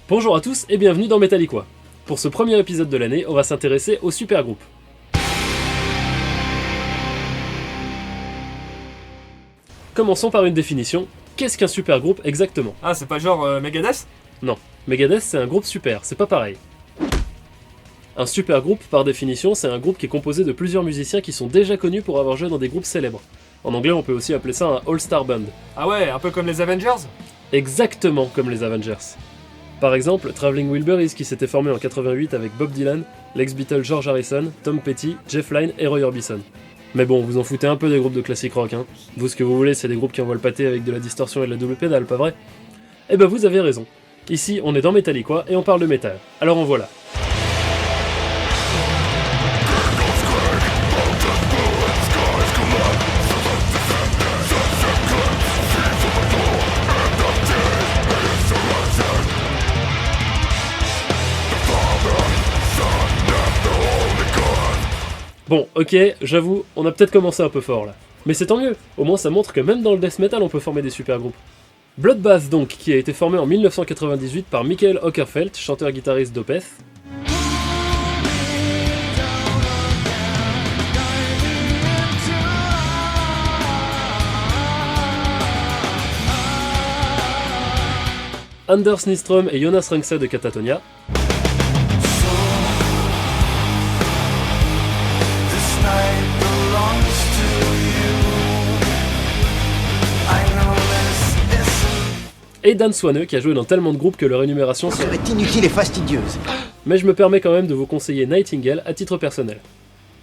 Bonjour à tous et bienvenue dans Metallica. Pour ce premier épisode de l'année, on va s'intéresser aux supergroupes. Commençons par une définition. Qu'est-ce qu'un supergroupe exactement ? Ah, c'est pas genre Megadeth ? Non, Megadeth c'est un groupe super, c'est pas pareil. Un supergroupe, par définition, c'est un groupe qui est composé de plusieurs musiciens qui sont déjà connus pour avoir joué dans des groupes célèbres. En anglais, on peut aussi appeler ça un all-star band. Ah ouais, un peu comme les Avengers ? Exactement comme les Avengers. Par exemple, Traveling Wilburys qui s'était formé en 88 avec Bob Dylan, l'ex-Beatle George Harrison, Tom Petty, Jeff Lynne et Roy Orbison. Mais bon, vous en foutez un peu des groupes de classique rock, hein. Vous, ce que vous voulez, c'est des groupes qui envoient le pâté avec de la distorsion et de la double pédale, pas vrai ? Eh ben vous avez raison. Ici, on est dans Metallica et on parle de métal. Alors en voilà. Bon, ok, j'avoue, on a peut-être commencé un peu fort là. Mais c'est tant mieux, au moins ça montre que même dans le death metal on peut former des super groupes. Bloodbath donc, qui a été formé en 1998 par Michael Ockerfeldt, chanteur-guitariste d'Opeth. Anders Nyström et Jonas Rungse de Katatonia. Et Dan Swaneux qui a joué dans tellement de groupes que leur énumération serait inutile et fastidieuse. Mais je me permets quand même de vous conseiller Nightingale à titre personnel.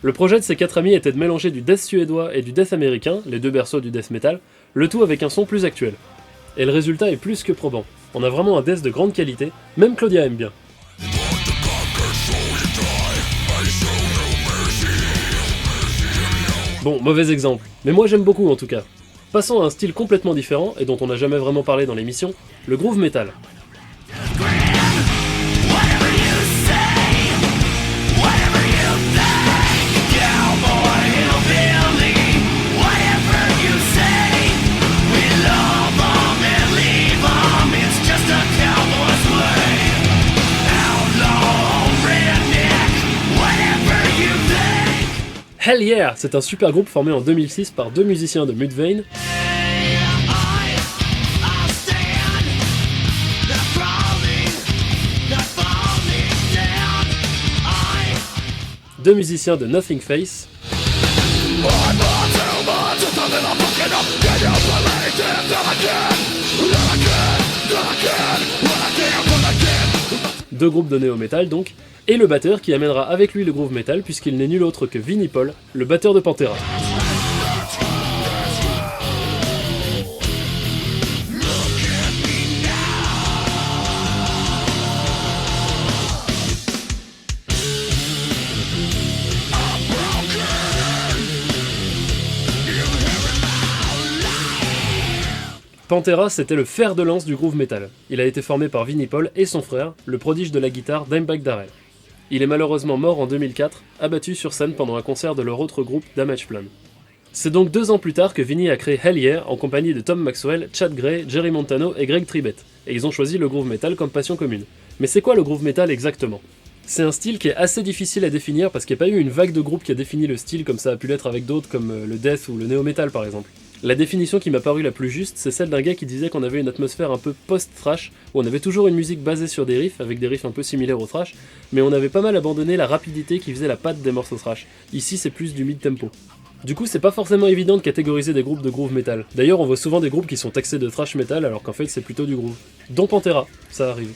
Le projet de ces quatre amis était de mélanger du death suédois et du death américain, les deux berceaux du death metal, le tout avec un son plus actuel. Et le résultat est plus que probant. On a vraiment un death de grande qualité, même Claudia aime bien. Bon, mauvais exemple, mais moi j'aime beaucoup en tout cas. Passons à un style complètement différent, et dont on n'a jamais vraiment parlé dans l'émission, le groove metal. Hell Yeah, c'est un super groupe formé en 2006 par deux musiciens de Mudvayne, deux musiciens de Nothing Face, deux groupes de néo-metal donc, et le batteur qui amènera avec lui le groove metal puisqu'il n'est nul autre que Vinnie Paul, le batteur de Pantera. Pantera, c'était le fer de lance du groove metal. Il a été formé par Vinnie Paul et son frère, le prodige de la guitare Dimebag Darrell. Il est malheureusement mort en 2004, abattu sur scène pendant un concert de leur autre groupe Damageplan. C'est donc 2 ans plus tard que Vinnie a créé Hell Yeah en compagnie de Tom Maxwell, Chad Gray, Jerry Montano et Greg Tribbett, et ils ont choisi le groove metal comme passion commune. Mais c'est quoi le groove metal exactement ? C'est un style qui est assez difficile à définir parce qu'il n'y a pas eu une vague de groupes qui a défini le style comme ça a pu l'être avec d'autres comme le death ou le néo-metal par exemple. La définition qui m'a paru la plus juste, c'est celle d'un gars qui disait qu'on avait une atmosphère un peu post-thrash, où on avait toujours une musique basée sur des riffs, avec des riffs un peu similaires au thrash, mais on avait pas mal abandonné la rapidité qui faisait la patte des morceaux thrash. Ici c'est plus du mid-tempo. Du coup c'est pas forcément évident de catégoriser des groupes de groove metal. D'ailleurs on voit souvent des groupes qui sont taxés de thrash metal alors qu'en fait c'est plutôt du groove. Dont Pantera, ça arrive.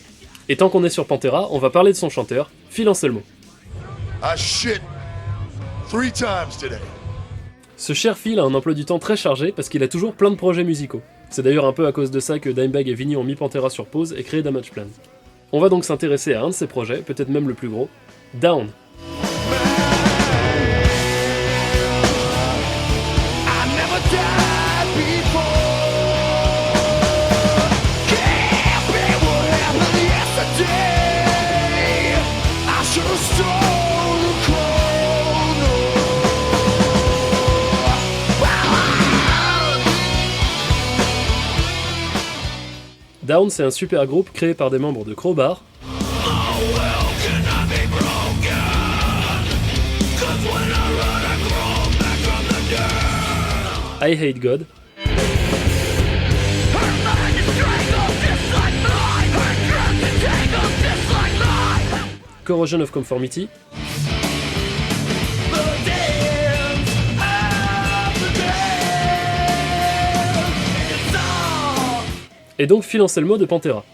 Et tant qu'on est sur Pantera, on va parler de son chanteur, Phil Anselmo. I shit 3 times today. Ce cher Phil a un emploi du temps très chargé parce qu'il a toujours plein de projets musicaux. C'est d'ailleurs un peu à cause de ça que Dimebag et Vinnie ont mis Pantera sur pause et créé Damageplan. On va donc s'intéresser à un de ses projets, peut-être même le plus gros, Down. Down, c'est un super groupe créé par des membres de Crowbar, I Hate God, Corrosion of Conformity, et donc Phil Anselmo de Pantera.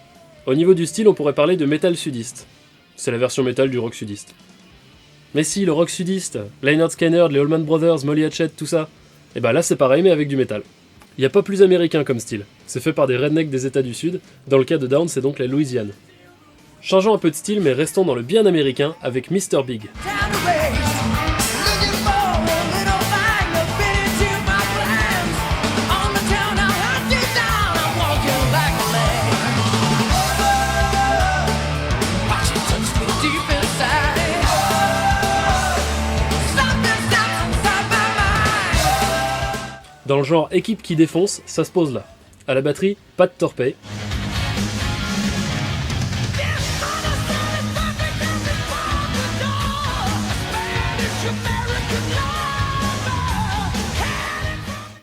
Au niveau du style, on pourrait parler de métal sudiste. C'est la version métal du rock sudiste. Mais si, le rock sudiste, Lynyrd Skynyrd, les Allman Brothers, Molly Hatchet, tout ça, et bah là c'est pareil mais avec du métal. Y a pas plus américain comme style, c'est fait par des rednecks des états du sud, dans le cas de Down c'est donc la Louisiane. Changeons un peu de style mais restons dans le bien américain avec Mr. Big. Dans le genre équipe qui défonce, ça se pose là. À la batterie, pas de Torpey.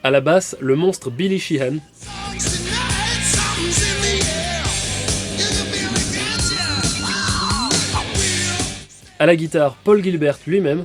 À la basse, le monstre Billy Sheehan. À la guitare, Paul Gilbert lui-même.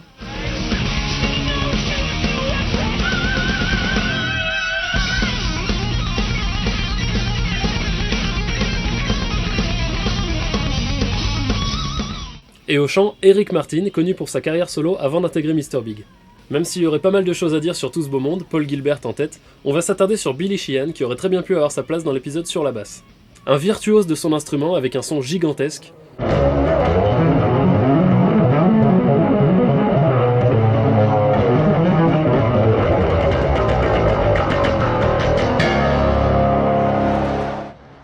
Et au chant, Eric Martin, connu pour sa carrière solo avant d'intégrer Mr. Big. Même s'il y aurait pas mal de choses à dire sur tout ce beau monde, Paul Gilbert en tête, on va s'attarder sur Billy Sheehan qui aurait très bien pu avoir sa place dans l'épisode sur la basse. Un virtuose de son instrument avec un son gigantesque.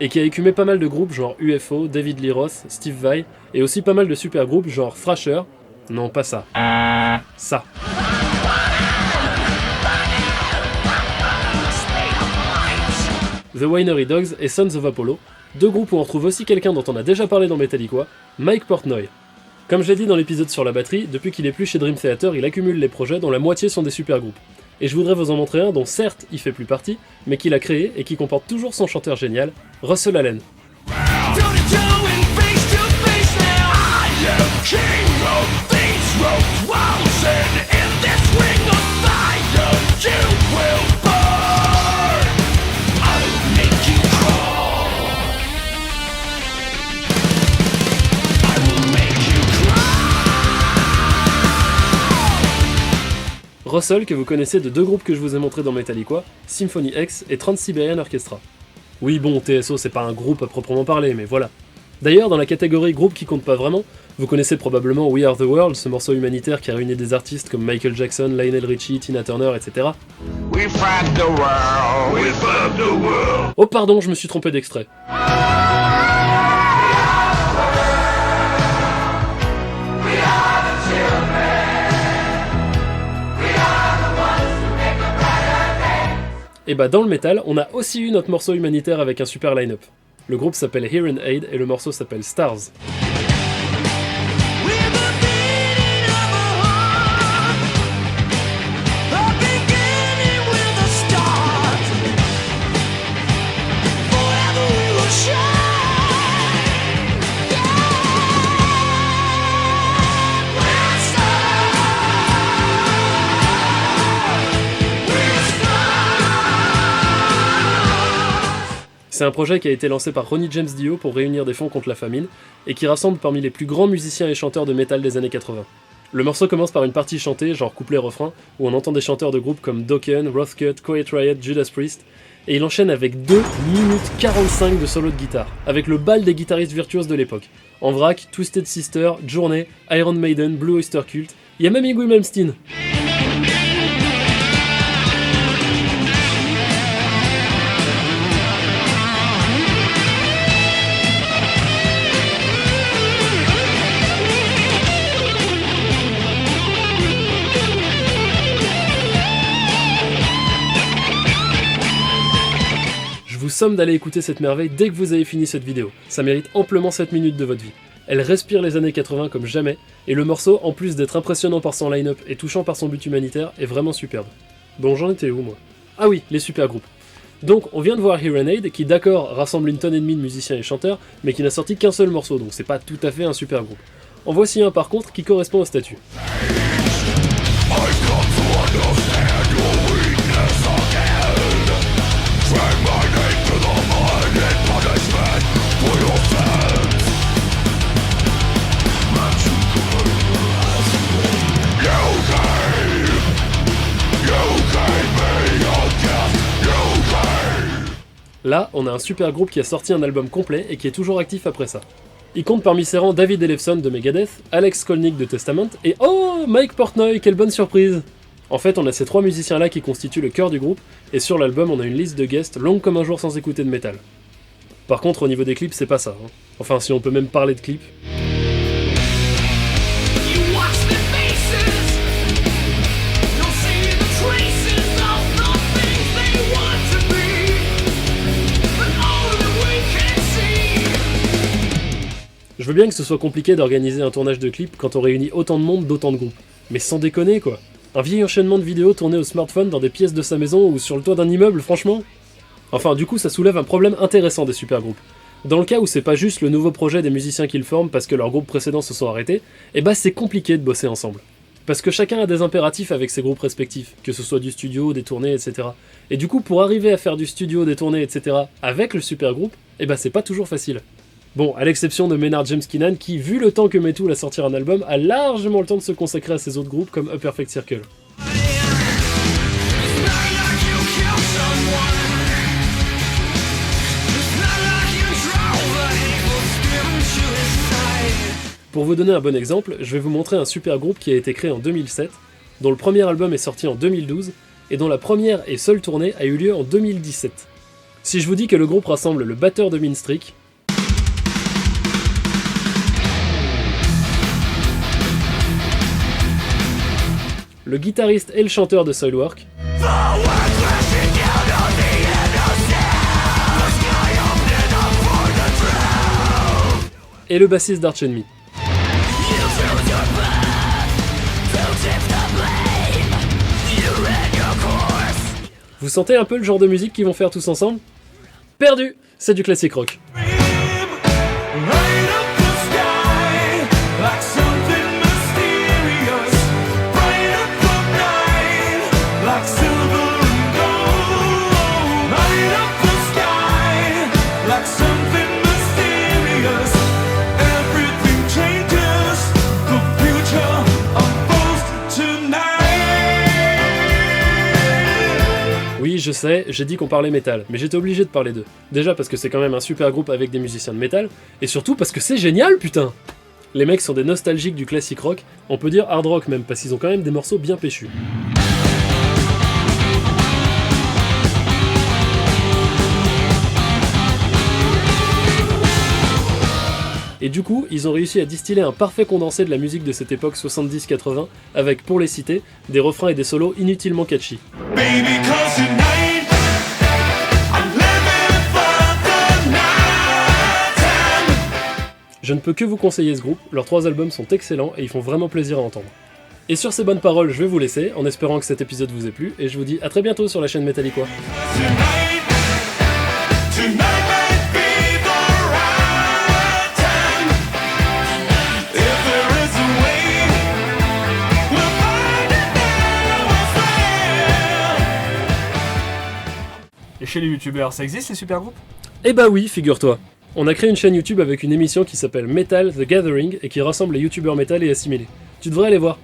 Et qui a écumé pas mal de groupes genre UFO, David Lee Roth, Steve Vai, et aussi pas mal de super groupes genre Thrasher, non pas ça, ça. The Winery Dogs et Sons of Apollo, deux groupes où on retrouve aussi quelqu'un dont on a déjà parlé dans Metallica, Mike Portnoy. Comme j'ai dit dans l'épisode sur la batterie, depuis qu'il est plus chez Dream Theater, il accumule les projets dont la moitié sont des super groupes. Et je voudrais vous en montrer un dont certes il fait plus partie, mais qu'il a créé et qui comporte toujours son chanteur génial, Russell Allen. Russell, que vous connaissez de deux groupes que je vous ai montrés dans Metallica, Symphony X et Trans-Siberian Orchestra. Oui bon, TSO c'est pas un groupe à proprement parler, mais voilà. D'ailleurs, dans la catégorie groupe qui compte pas vraiment, vous connaissez probablement We Are The World, ce morceau humanitaire qui a réuni des artistes comme Michael Jackson, Lionel Richie, Tina Turner, etc. We fucked the world. We fucked the world. Oh pardon, je me suis trompé d'extrait. Et bah dans le métal, on a aussi eu notre morceau humanitaire avec un super line-up. Le groupe s'appelle Hear and Aid et le morceau s'appelle Stars. C'est un projet qui a été lancé par Ronnie James Dio pour réunir des fonds contre la famine, et qui rassemble parmi les plus grands musiciens et chanteurs de métal des années 80. Le morceau commence par une partie chantée, genre couplet-refrain, où on entend des chanteurs de groupes comme Dokken, Rothcut, Quiet Riot, Judas Priest, et il enchaîne avec 2 minutes 45 de solo de guitare, avec le bal des guitaristes virtuoses de l'époque. En vrac, Twisted Sister, Journey, Iron Maiden, Blue Oyster Cult, il y a même Yngwie Malmsteen. Je vous somme d'aller écouter cette merveille dès que vous avez fini cette vidéo. Ça mérite amplement 7 minutes de votre vie. Elle respire les années 80 comme jamais, et le morceau, en plus d'être impressionnant par son line-up et touchant par son but humanitaire, est vraiment superbe. Bon, j'en étais où, moi? Ah oui, les super groupes. Donc, on vient de voir Herenade, qui d'accord rassemble une tonne et demie de musiciens et chanteurs, mais qui n'a sorti qu'un seul morceau, donc c'est pas tout à fait un super groupe. En voici un par contre qui correspond au statut. Là, on a un super groupe qui a sorti un album complet et qui est toujours actif après ça. Il compte parmi ses rangs David Ellefson de Megadeth, Alex Skolnick de Testament et oh, Mike Portnoy, quelle bonne surprise! En fait, on a ces trois musiciens-là qui constituent le cœur du groupe, et sur l'album, on a une liste de guests longue comme un jour sans écouter de métal. Par contre, au niveau des clips, c'est pas ça. Hein. Enfin, si on peut même parler de clips. Je veux bien que ce soit compliqué d'organiser un tournage de clip quand on réunit autant de monde d'autant de groupes. Mais sans déconner quoi. Un vieil enchaînement de vidéos tournées au smartphone dans des pièces de sa maison ou sur le toit d'un immeuble, franchement. Enfin, du coup, ça soulève un problème intéressant des super groupes. Dans le cas où c'est pas juste le nouveau projet des musiciens qu'ils forment parce que leurs groupes précédents se sont arrêtés, c'est compliqué de bosser ensemble. Parce que chacun a des impératifs avec ses groupes respectifs, que ce soit du studio, des tournées, etc. Et du coup, pour arriver à faire du studio, des tournées, etc. avec le super groupe, c'est pas toujours facile. Bon, à l'exception de Maynard James Keenan qui, vu le temps que met Tool à sortir un album, a largement le temps de se consacrer à ses autres groupes comme A Perfect Circle. Pour vous donner un bon exemple, je vais vous montrer un super groupe qui a été créé en 2007, dont le premier album est sorti en 2012, et dont la première et seule tournée a eu lieu en 2017. Si je vous dis que le groupe rassemble le batteur de Mean Streak, le guitariste et le chanteur de Soilwork, et le bassiste d'Arch Enemy. Vous sentez un peu le genre de musique qu'ils vont faire tous ensemble? Perdu! C'est du classique rock. Oui, je sais, j'ai dit qu'on parlait métal, mais j'étais obligé de parler d'eux. Déjà parce que c'est quand même un super groupe avec des musiciens de métal, et surtout parce que c'est génial, putain! Les mecs sont des nostalgiques du classique rock, on peut dire hard rock même, parce qu'ils ont quand même des morceaux bien péchus. Et du coup, ils ont réussi à distiller un parfait condensé de la musique de cette époque 70-80, avec, pour les citer, des refrains et des solos inutilement catchy. Je ne peux que vous conseiller ce groupe, leurs 3 albums sont excellents et ils font vraiment plaisir à entendre. Et sur ces bonnes paroles, je vais vous laisser, en espérant que cet épisode vous ait plu, et je vous dis à très bientôt sur la chaîne Metallica. Et chez les youtubeurs, ça existe les super groupes? Eh bah oui, figure-toi. On a créé une chaîne YouTube avec une émission qui s'appelle Metal The Gathering et qui rassemble les youtubeurs métal et assimilés. Tu devrais aller voir.